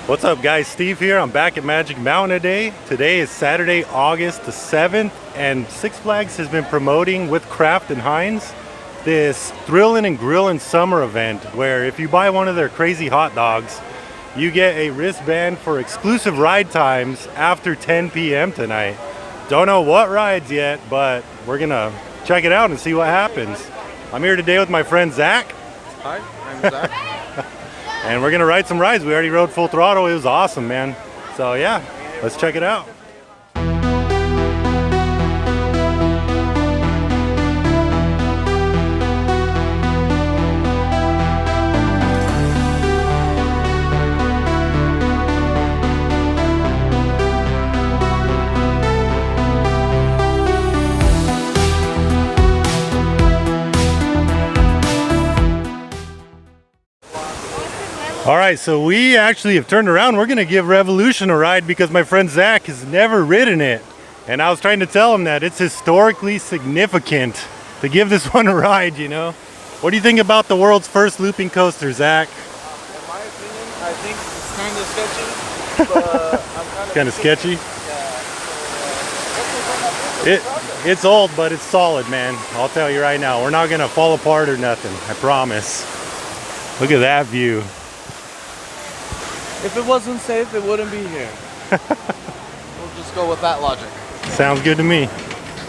What's up guys, Steve here. I'm back at Magic Mountain today. Today is Saturday, August the 7th, and Six Flags has been promoting with Kraft and Heinz this Thrillin and Grillin summer event where if you buy one of their crazy hot dogs, you get a wristband for exclusive ride times after 10 p.m. tonight. Don't know what rides yet, but we're gonna check it out and see what happens. I'm here today with my friend Zach. Hi, I'm Zach. And we're gonna ride some rides. We already rode Full Throttle. It was awesome, man. So yeah, let's check it out. All right, so we actually have turned around. We're gonna give Revolution a ride because my friend Zach has never ridden it. And I was trying to tell him that it's historically significant to give this one a ride, you know? What do you think about the world's first looping coaster, Zach? In my opinion, I think it's kind of sketchy, but I'm kind of sketchy? Yeah. It's old, but it's solid, man. I'll tell you right now, we're not gonna fall apart or nothing, I promise. Look at that view. If it wasn't safe, it wouldn't be here. We'll just go with that logic. Sounds good to me.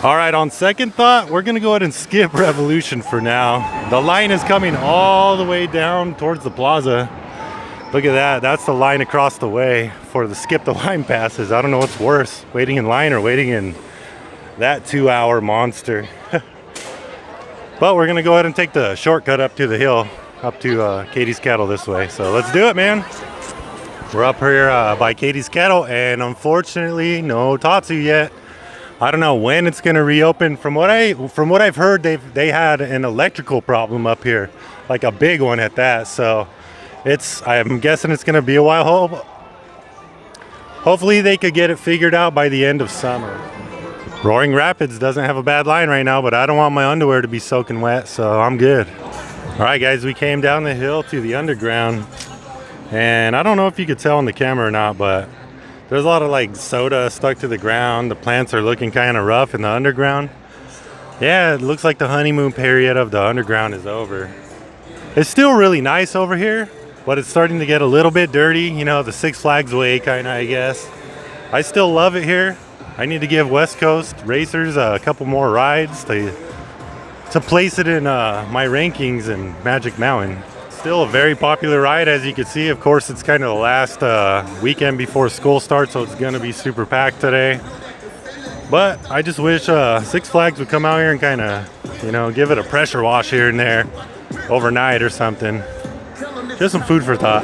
All right, on second thought, we're gonna go ahead and skip Revolution for now. The line is coming all the way down towards the plaza. Look at that, that's the line across the way for the skip the line passes. I don't know what's worse, waiting in line or waiting in that 2-hour monster. But we're gonna go ahead and take the shortcut up to the hill, up to Katie's Cattle this way. So let's do it, man. We're up here by Katie's Cattle, and unfortunately, no Tatsu yet. I don't know when it's gonna reopen. From what I've heard, they had an electrical problem up here, like a big one at that. So I'm guessing it's gonna be a while. Hopefully, they could get it figured out by the end of summer. Roaring Rapids doesn't have a bad line right now, but I don't want my underwear to be soaking wet, so I'm good. All right, guys, we came down the hill to the underground. And I don't know if you could tell on the camera or not, but there's a lot of like soda stuck to the ground. The plants are looking kind of rough in the underground. Yeah, it looks like the honeymoon period of the underground is over. It's still really nice over here, but it's starting to get a little bit dirty. You know, the Six Flags way kind of, I guess. I still love it here. I need to give West Coast racers a couple more rides to place it in my rankings in Magic Mountain. Still a very popular ride, as you can see. Of course, it's kind of the last weekend before school starts, so it's gonna be super packed today. But I just wish Six Flags would come out here and kind of, you know, give it a pressure wash here and there overnight or something. Just some food for thought.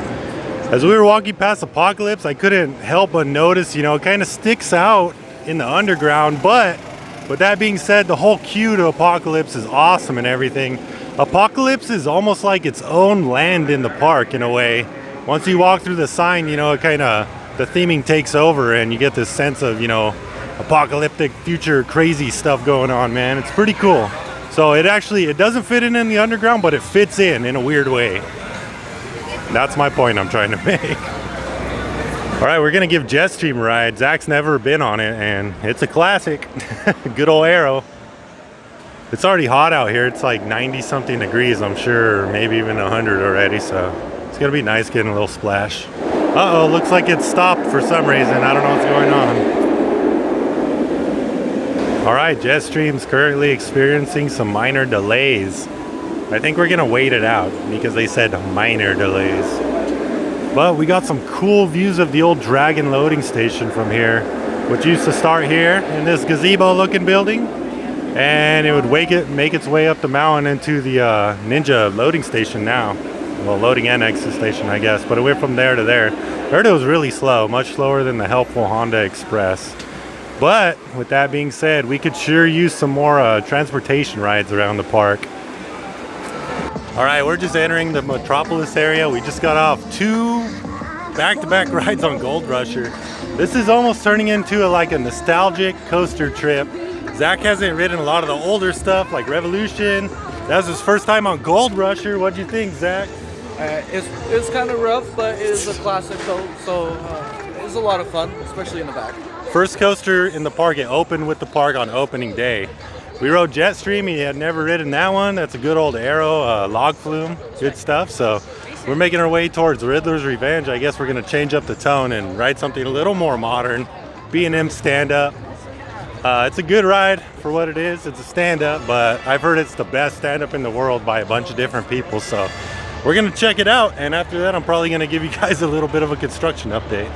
As we were walking past Apocalypse, I couldn't help but notice, you know, it kind of sticks out in the underground. But with that being said, the whole queue to Apocalypse is awesome and everything. Apocalypse is almost like its own land in the park in a way. Once you walk through the sign, you know, it kind of, the theming takes over and you get this sense of, you know, apocalyptic future crazy stuff going on, man. It's pretty cool. So it doesn't fit in the underground, but it fits in a weird way. That's my point I'm trying to make. All right, we're gonna give Jetstream a ride. Zach's never been on it and it's a classic. Good old Arrow. It's already hot out here. It's like 90 something degrees, I'm sure, or maybe even 100 already. So it's gonna be nice getting a little splash. Uh-oh, looks like it's stopped for some reason. I don't know what's going on. All right, Jetstream's currently experiencing some minor delays. I think we're gonna wait it out because they said minor delays. But we got some cool views of the old Dragon loading station from here, which used to start here in this gazebo looking building. And it would make its way up the mountain into the Ninja loading station now. Well, loading and exit station, I guess. But it went from there to there. I heard it was really slow, much slower than the helpful Honda Express. But with that being said, we could sure use some more transportation rides around the park. All right, we're just entering the Metropolis area. We just got off 2 back-to-back rides on Gold Rusher. This is almost turning into like a nostalgic coaster trip. Zach hasn't ridden a lot of the older stuff like Revolution. That was his first time on Gold Rusher. What'd you think, Zach? I It's kind of rough, but it is a classic coat, so it's a lot of fun, especially in the back. First coaster in the park. It opened with the park on opening day. We rode Jetstream. He had never ridden that one. That's a good old Arrow log flume. Good stuff. So we're making our way towards Riddler's Revenge. I guess we're going to change up the tone and ride something a little more modern. B&M stand-up. It's a good ride for what it is. It's a stand-up, but I've heard it's the best stand-up in the world by a bunch of different people. So we're going to check it out. And after that, I'm probably going to give you guys a little bit of a construction update.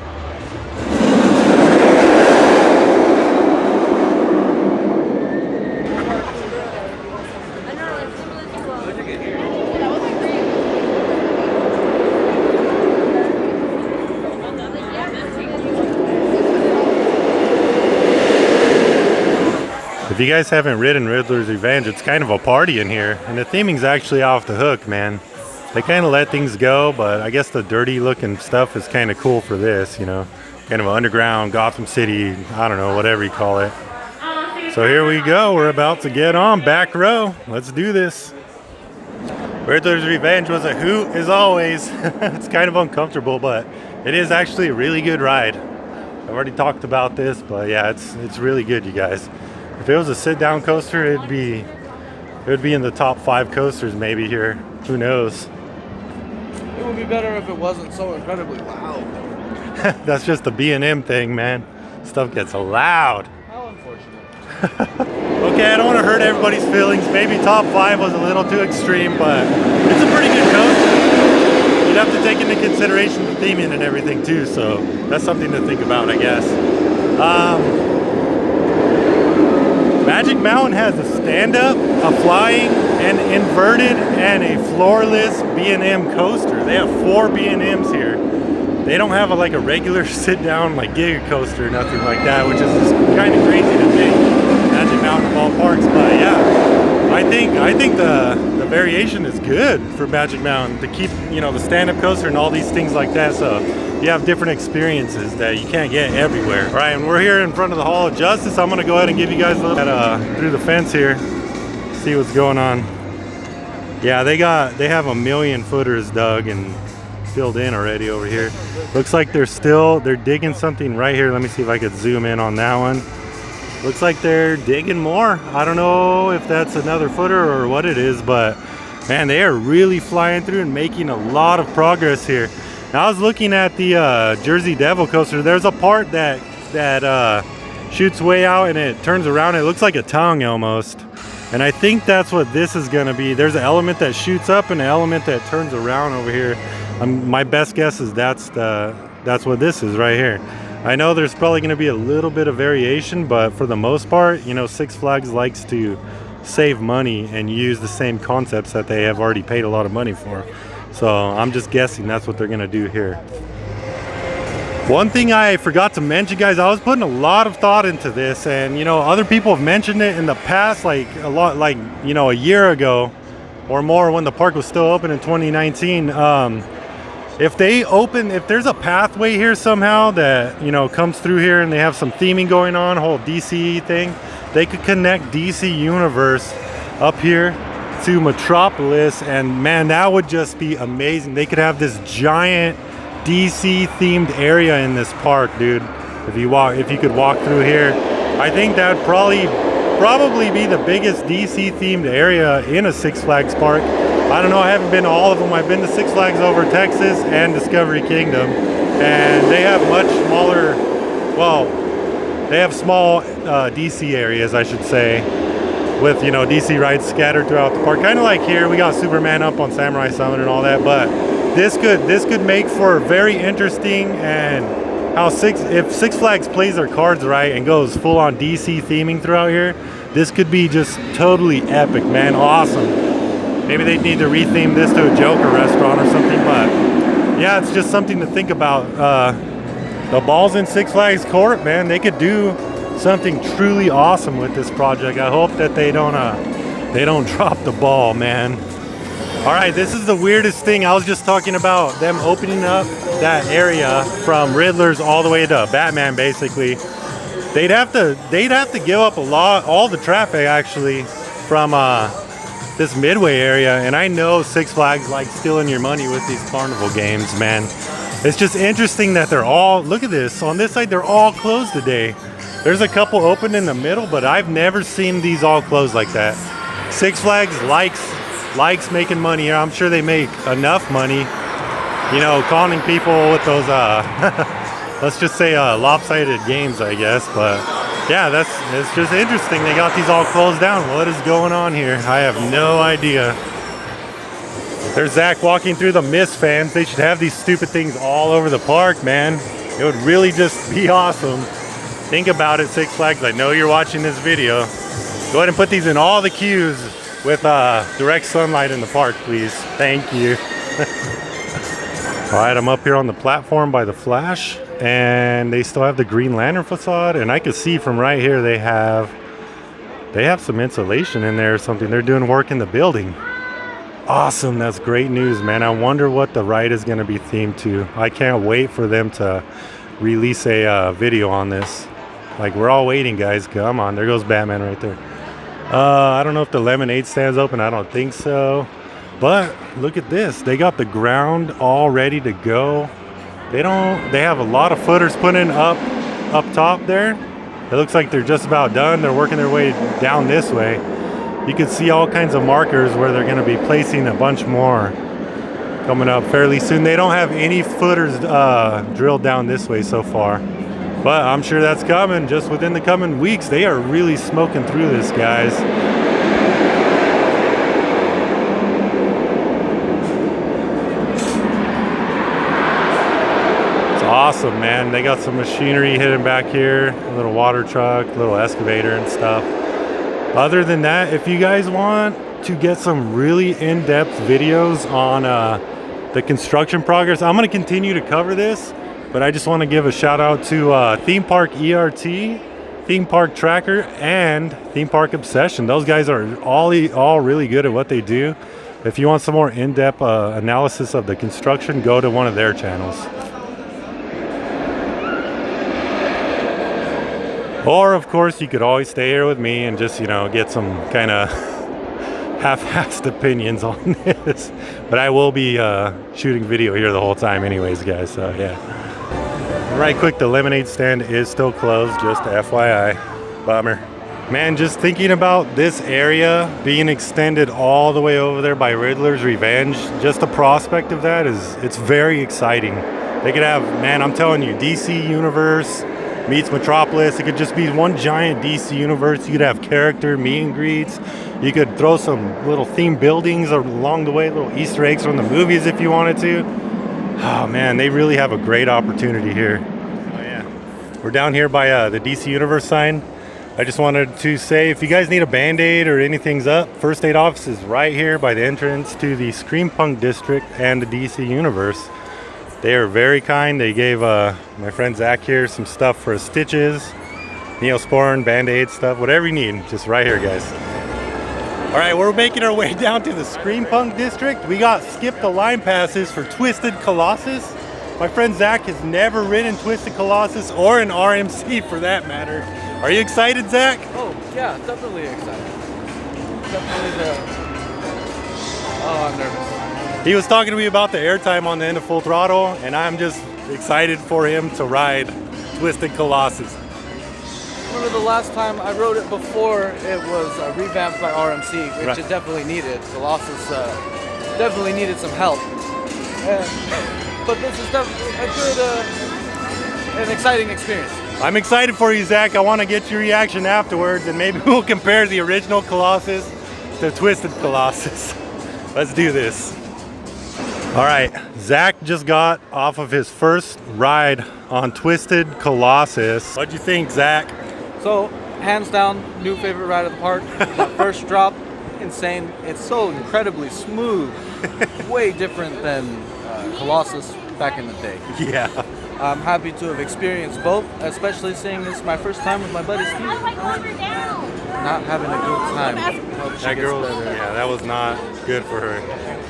If you guys haven't ridden Riddler's Revenge, it's kind of a party in here, and the theming's actually off the hook, man. They kind of let things go, but I guess the dirty looking stuff is kind of cool for this, you know, kind of underground Gotham City, I don't know, whatever you call it. So here we go, we're about to get on back row. Let's do this. Riddler's Revenge was a hoot as always. It's kind of uncomfortable, but it is actually a really good ride. I've already talked about this, but yeah, it's really good, you guys. If it was a sit-down coaster, it would be in the top 5 coasters maybe here. Who knows? It would be better if it wasn't so incredibly loud. That's just the B&M thing, man. Stuff gets loud. How unfortunate. Okay, I don't want to hurt everybody's feelings. Maybe top 5 was a little too extreme, but it's a pretty good coaster. You'd have to take into consideration the theming and everything too, so that's something to think about, I guess. Magic Mountain has a stand-up, a flying, an inverted, and a floorless B&M coaster. They have 4 B&Ms here. They don't have a regular sit-down like Giga coaster or nothing like that, which is just kind of crazy to think. Magic Mountain of all parks, but yeah, I think the variation is good for Magic Mountain to keep, you know, the stand-up coaster and all these things like that. So you have different experiences that you can't get everywhere. All right, and we're here in front of the Hall of Justice. I'm gonna go ahead and give you guys a little through the fence here, see what's going on. Yeah, they have 1,000,000 footers dug and filled in already over here. Looks like they're digging something right here. Let me see if I could zoom in on that one. Looks like they're digging more. I don't know if that's another footer or what it is, but man, they are really flying through and making a lot of progress here. Now, I was looking at the Jersey Devil coaster. There's a part that shoots way out and it turns around. It looks like a tongue almost. And I think that's what this is gonna be. There's an element that shoots up and an element that turns around over here. My best guess is that's what this is right here. I know there's probably gonna be a little bit of variation, but for the most part, you know, Six Flags likes to save money and use the same concepts that they have already paid a lot of money for. So I'm just guessing that's what they're gonna do here. One thing I forgot to mention, guys, I was putting a lot of thought into this, and you know, other people have mentioned it in the past, like you know, a year ago or more when the park was still open in 2019. If there's a pathway here somehow that, you know, comes through here and they have some theming going on, whole DC thing, they could connect DC Universe up here to Metropolis, and man, that would just be amazing. They could have this giant DC themed area in this park, dude. If you could walk through here, I think that would probably be the biggest DC themed area in a Six Flags park. I don't know, I haven't been to all of them. I've been to Six Flags Over Texas and Discovery Kingdom, and they have much smaller, well, they have small DC areas, I should say, with, you know, DC rides scattered throughout the park. Kind of like here, we got Superman up on Samurai Summit and all that, but this could make for very interesting, and if Six Flags plays their cards right and goes full on DC theming throughout here, this could be just totally epic, man. Awesome. Maybe they'd need to retheme this to a Joker restaurant or something, but yeah, it's just something to think about. The ball's in Six Flags court, man. They could do something truly awesome with this project. I hope that they don't drop the ball, man. All right, this is the weirdest thing. I was just talking about them opening up that area from Riddler's all the way to Batman, basically. They'd have to give up all the traffic actually from this Midway area, and I know Six Flags likes stealing your money with these carnival games, man. It's just interesting that they're all, look at this, on this side they're all closed today. There's a couple open in the middle, but I've never seen these all closed like that. Six Flags likes making money here. I'm sure they make enough money, you know, conning people with those let's just say lopsided games, I guess. But yeah, it's just interesting. They got these all closed down. What is going on here? I have no idea. There's Zach walking through the Mist fans. They should have these stupid things all over the park, man. It would really just be awesome. Think about it, Six Flags. I know you're watching this video. Go ahead and put these in all the queues with direct sunlight in the park, please. Thank you. All right, I'm up here on the platform by the Flash, and they still have the Green Lantern facade, and I can see from right here they have some insulation in there or something. They're doing work in the building. Awesome, that's great news, man. I wonder what the ride is going to be themed to. I can't wait for them to release a video on this. Like, we're all waiting, guys. Come on, there goes Batman right there. I don't know if the lemonade stand's open. I don't think so. But look at this. They got the ground all ready to go. They have a lot of footers put in up top there. It looks like they're just about done. They're working their way down this way. You can see all kinds of markers where they're going to be placing a bunch more coming up fairly soon. They don't have any footers drilled down this way so far, but I'm sure that's coming just within the coming weeks. They are really smoking through this, guys. It's awesome, man. They got some machinery hidden back here, a little water truck, a little excavator and stuff. Other than that, if you guys want to get some really in-depth videos on the construction progress, I'm going to continue to cover this, but I just want to give a shout out to Theme Park ERT, Theme Park Tracker, and Theme Park Obsession. Those guys are all really good at what they do. If you want some more in-depth analysis of the construction, go to one of their channels. Or, of course, you could always stay here with me and just, you know, get some kind of half-assed opinions on this. But I will be shooting video here the whole time anyways, guys, so yeah. Right quick, the lemonade stand is still closed, just FYI. Bummer. Man, just thinking about this area being extended all the way over there by Riddler's Revenge, just the prospect of that it's very exciting. They could have, man, I'm telling you, DC Universe meets Metropolis. It could just be one giant DC universe. You could have character meet and greets. You could throw some little themed buildings along the way, little Easter eggs from the movies if you wanted to. Oh man, they really have a great opportunity here. Oh yeah, we're down here by the DC Universe sign. I just wanted to say, if you guys need a band-aid or anything's up, First Aid Office is right here by the entrance to the Scream Punk District and the DC Universe. They are very kind. They gave my friend Zach here some stuff for his stitches, Neosporin, Band-Aid stuff, whatever you need, just right here, guys. All right, we're making our way down to the Scream Punk District. We got skip the line passes for Twisted Colossus. My friend Zach has never ridden Twisted Colossus or an RMC for that matter. Are you excited, Zach? Oh, yeah, definitely excited. Oh, I'm nervous. He was talking to me about the airtime on the end of Full Throttle, and I'm just excited for him to ride Twisted Colossus. Remember the last time I rode it before it was revamped by RMC, which it definitely needed. Colossus definitely needed some help. But this is definitely a good, an exciting experience. I'm excited for you, Zach. I want to get your reaction afterwards, and maybe we'll compare the original Colossus to Twisted Colossus. Let's do this. All right, Zach just got off of his first ride on Twisted Colossus. What'd you think, Zach? So, hands down, new favorite ride of the park. That first drop, insane. It's so incredibly smooth. Way different than Colossus back in the day. Yeah. I'm happy to have experienced both, especially seeing this my first time with my buddy Steve. Not having a good time. That girl, yeah, that was not good for her.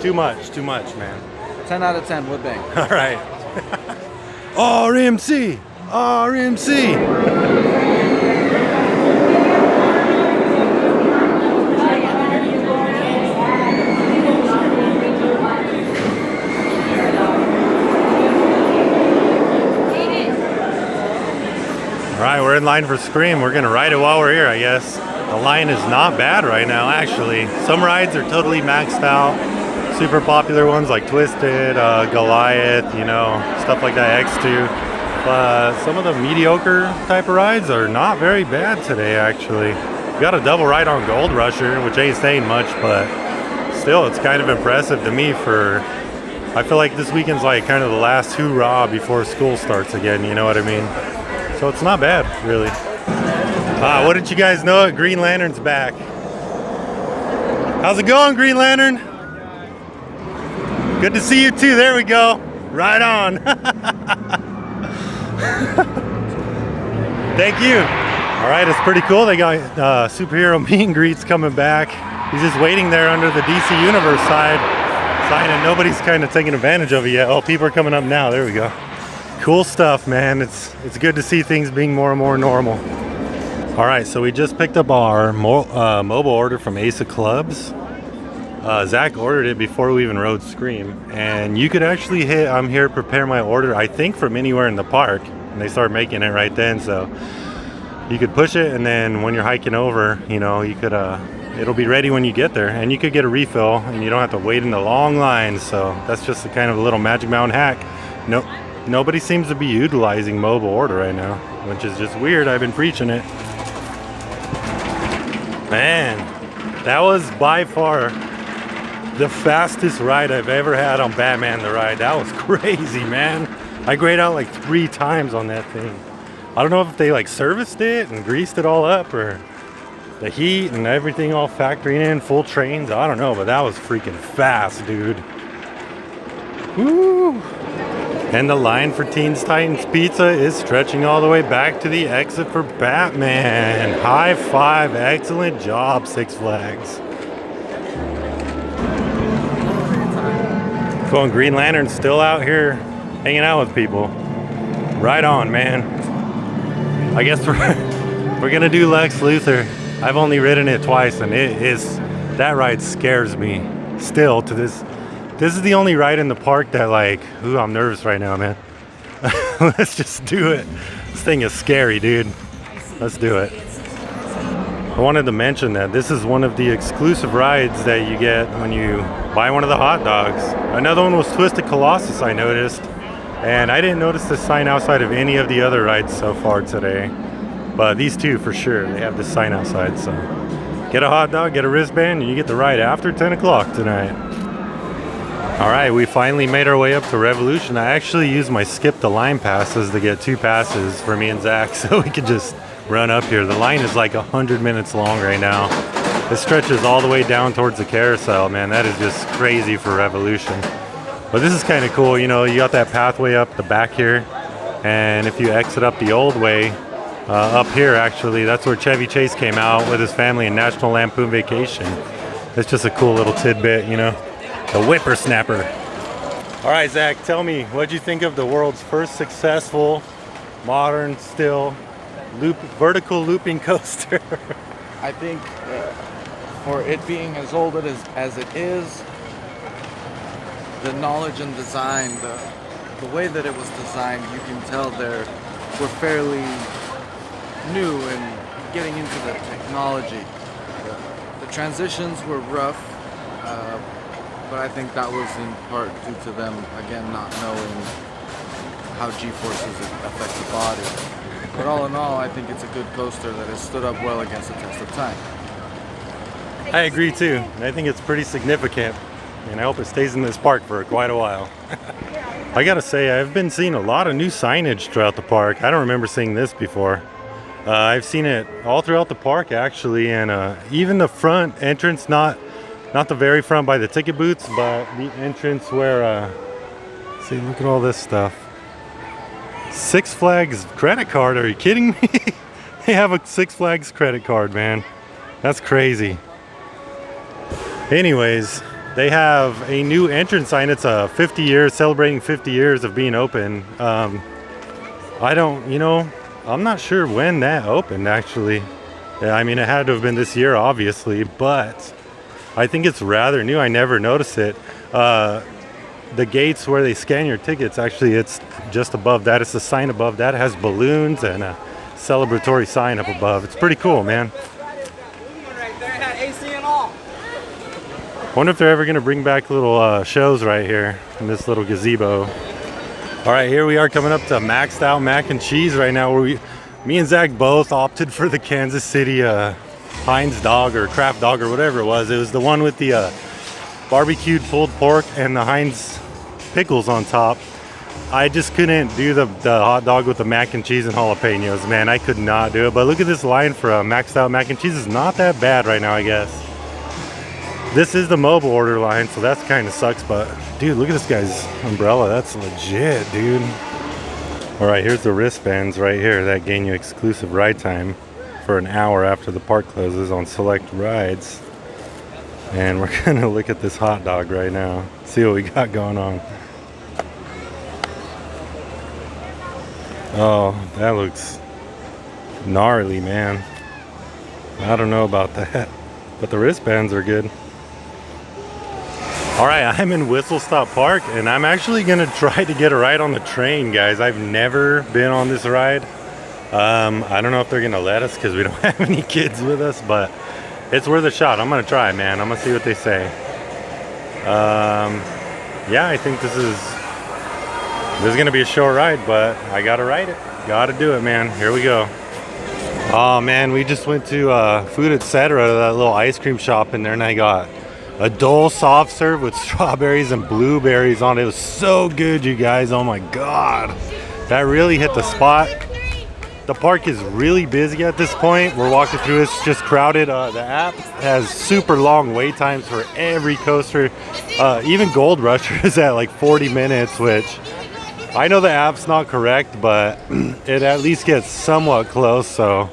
Too much, man. 10 out of 10, would bang. All right. RMC, RMC. All right, we're in line for Scream. We're gonna ride it while we're here, I guess. The line is not bad right now, actually. Some rides are totally maxed out. Super popular ones like Twisted, Goliath, you know, stuff like that, X2. But some of the mediocre type of rides are not very bad today, actually. We got a double ride on Gold Rusher, which ain't saying much, but still, it's kind of impressive to me for... I feel like this weekend's like kind of the last hoorah before school starts again, you know what I mean? So it's not bad, really. What did you guys know? Green Lantern's back. How's it going, Green Lantern? Good to see you too. There we go. Right on. Thank you. All right, it's pretty cool. They got superhero meet and greets coming back. He's just waiting there under the DC Universe sign, and nobody's kind of taking advantage of it yet. Oh, people are coming up now. There we go. Cool stuff, man. It's good to see things being more and more normal. All right, so we just picked up our mobile order from Ace of Clubs. Zach ordered it before we even rode Scream, and you could actually hit "I'm here, prepare my order," I think from anywhere in the park, and they start making it right then. So you could push it, and then when you're hiking over, you know, you could it'll be ready when you get there, and you could get a refill, and you don't have to wait in the long lines. So that's just a kind of a little Magic Mountain hack. Nobody seems to be utilizing mobile order right now, which is just weird. I've been preaching it. Man, that was by far the fastest ride I've ever had on Batman the Ride. That was crazy, man. I grayed out like 3 times on that thing. I don't know if they like serviced it and greased it all up, or the heat and everything all factoring in, full trains. I don't know, but that was freaking fast, dude. Woo! And the line for Teens Titans Pizza is stretching all the way back to the exit for Batman. High five, excellent job, Six Flags. Cool, and Green Lantern's still out here hanging out with people. Right on, man. I guess we're gonna do Lex Luthor. I've only ridden it twice, and that ride scares me still to this. This is the only ride in the park that, like, ooh, I'm nervous right now, man. Let's just do it. This thing is scary, dude. Let's do it. I wanted to mention that this is one of the exclusive rides that you get when you buy one of the hot dogs. Another one was Twisted Colossus, I noticed. And I didn't notice the sign outside of any of the other rides so far today. But these two, for sure, they have this sign outside. So get a hot dog, get a wristband, and you get the ride after 10 o'clock tonight. All right, we finally made our way up to Revolution. I actually used my skip the line passes to get 2 passes for me and Zach, so we could just run up here. The line is like 100 minutes long right now. It stretches all the way down towards the carousel, man. That is just crazy for Revolution. But this is kind of cool, you know, you got that pathway up the back here, and if you exit up the old way, up here actually, that's where Chevy Chase came out with his family in National Lampoon Vacation. It's just a cool little tidbit, you know. The whippersnapper. All right, Zach, tell me, what'd you think of the world's first successful, modern, still, vertical looping coaster? I think for it being as old as it is, the knowledge and design, the way that it was designed, you can tell we're fairly new in getting into the technology. The transitions were rough. But I think that was in part due to them, again, not knowing how G-forces affect the body. But all in all, I think it's a good coaster that has stood up well against the test of time. I agree too. I think it's pretty significant, and I hope it stays in this park for quite a while. I gotta say, I've been seeing a lot of new signage throughout the park. I don't remember seeing this before. I've seen it all throughout the park, actually, and even the front entrance, not the very front by the ticket booths, but the entrance where, see, look at all this stuff. Six Flags credit card, are you kidding me? They have a Six Flags credit card, man. That's crazy. Anyways, they have a new entrance sign. It's a 50 years, celebrating 50 years of being open. I'm not sure when that opened, actually. Yeah, I mean, it had to have been this year, obviously, but I think it's rather new. I never noticed it. The gates where they scan your tickets, actually, it's just above that. It's a sign above that. It has balloons and celebratory sign up above. It's pretty cool, man. Right there, had AC and all. Wonder if they're ever gonna bring back little shows right here in this little gazebo. All right, here we are coming up to Maxed Out Mac and Cheese right now, where me and Zach both opted for the Kansas City Heinz dog or Kraft dog or whatever it was. It was the one with the barbecued pulled pork and the Heinz pickles on top. I just couldn't do the hot dog with the mac and cheese and jalapenos, man. I could not do it. But look at this line for Maxed Out Mac and Cheese. Is not that bad right now, I guess. This is the mobile order line, so that's kind of sucks. But dude, look at this guy's umbrella. That's legit, dude. All right, here's the wristbands right here that gain you exclusive ride time for an hour after the park closes on select rides. And we're gonna look at this hot dog right now, see what we got going on. Oh, that looks gnarly, man. I don't know about that, but the wristbands are good. All right, I'm in Whistle Stop Park, and I'm actually gonna try to get a ride on the train, guys. I've never been on this ride. I don't know if they're gonna let us because we don't have any kids with us, but it's worth a shot. I'm gonna try, man. I'm gonna see what they say. Yeah, I think this is gonna be a short ride, but I gotta ride it. Gotta do it, man. Here we go. Oh man, we just went to Food Etc., that little ice cream shop in there, and I got a Dole soft serve with strawberries and blueberries on it. It was so good, you guys. Oh my god, that really hit the spot. The park is really busy at this point. We're walking through, it's just crowded. The app has super long wait times for every coaster. Even Gold Rusher is at like 40 minutes, which I know the app's not correct, but it at least gets somewhat close. So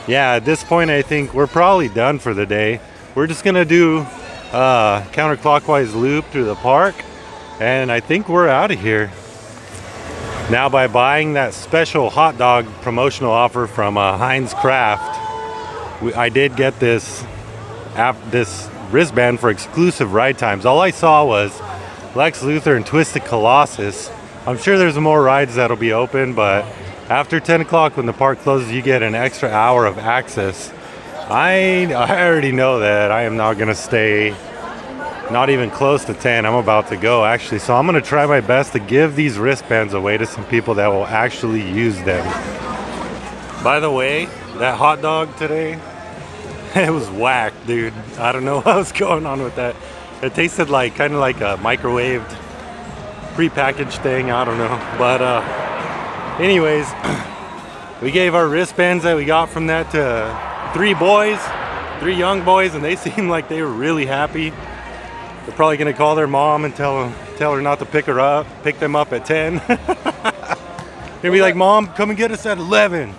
yeah, at this point I think we're probably done for the day. We're just gonna do counterclockwise loop through the park, and I think we're out of here. Now, by buying that special hot dog promotional offer from Heinz Kraft, I did get this wristband for exclusive ride times. All I saw was Lex Luthor and Twisted Colossus. I'm sure there's more rides that'll be open, but after 10 o'clock when the park closes, you get an extra hour of access. I already know that I am not gonna stay not even close to 10. I'm about to go, actually, so I'm gonna try my best to give these wristbands away to some people that will actually use them. By the way, that hot dog today, it was whack, dude. I don't know what was going on with that. It tasted like kind of like a microwaved pre-packaged thing. I don't know, but anyways, we gave our wristbands that we got from that to three young boys, and they seemed like they were really happy. They're probably gonna call their mom and tell her not to pick them up at 10. They'll be like, Mom, come and get us at 11.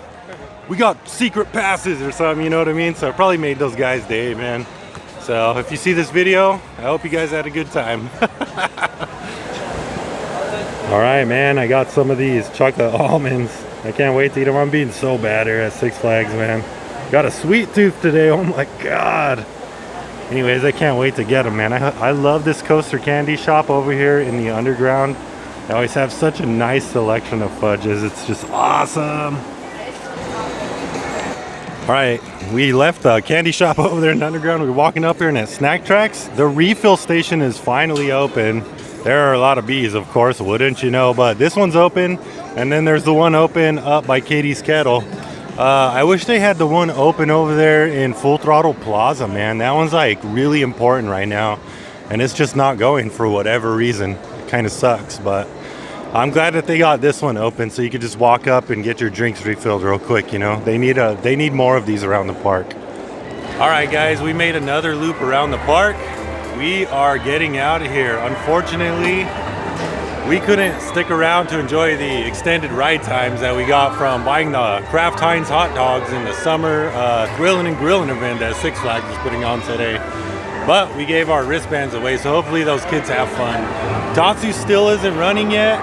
We got secret passes or something, you know what I mean? So I probably made those guys' day, man. So if you see this video, I hope you guys had a good time. All right, man, I got some of these chocolate almonds. I can't wait to eat them. I'm being so bad here at Six Flags, man. Got a sweet tooth today, oh my god. Anyways, I can't wait to get them, man. I love this coaster candy shop over here in the underground. They always have such a nice selection of fudges. It's just awesome. All right, we left the candy shop over there in the underground. We're walking up here and at Snack Tracks. The refill station is finally open. There are a lot of bees, of course, wouldn't you know, but this one's open, and then there's the one open up by Katie's Kettle. I wish they had the one open over there in Full Throttle Plaza, man. That one's like really important right now, and it's just not going for whatever reason. It kind of sucks, but I'm glad that they got this one open so you could just walk up and get your drinks refilled real quick, you know. They need more of these around the park. All right, guys, we made another loop around the park. We are getting out of here. Unfortunately, we couldn't stick around to enjoy the extended ride times that we got from buying the Kraft Heinz hot dogs in the summer Thrillin and Grillin event that Six Flags is putting on today. But we gave our wristbands away, so hopefully those kids have fun. Tatsu still isn't running yet.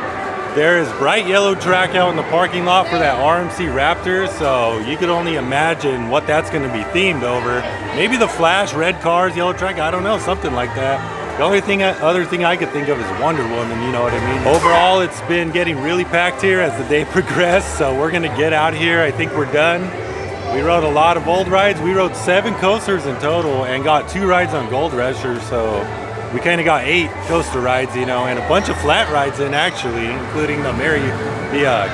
There is bright yellow track out in the parking lot for that RMC Raptor, so you could only imagine what that's going to be themed over. Maybe the Flash, red cars, yellow track, I don't know, something like that. The only thing, other thing I could think of is Wonder Woman, you know what I mean? Overall, it's been getting really packed here as the day progressed, so we're gonna get out here. I think we're done. We rode a lot of old rides. We rode 7 coasters in total and got 2 rides on Gold Rusher, so we kind of got 8 coaster rides, you know, and a bunch of flat rides in actually, including the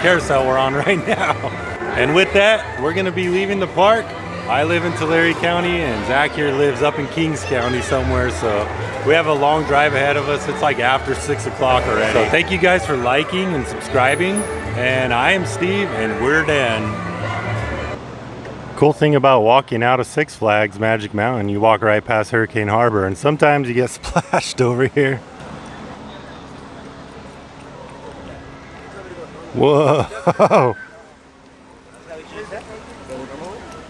carousel we're on right now. And with that, we're gonna be leaving the park. I live in Tulare County and Zach here lives up in Kings County somewhere, so we have a long drive ahead of us. It's like after 6 o'clock already. So thank you guys for liking and subscribing, and I am Steve and we're done. Cool thing about walking out of Six Flags Magic Mountain, you walk right past Hurricane Harbor and sometimes you get splashed over here. Whoa.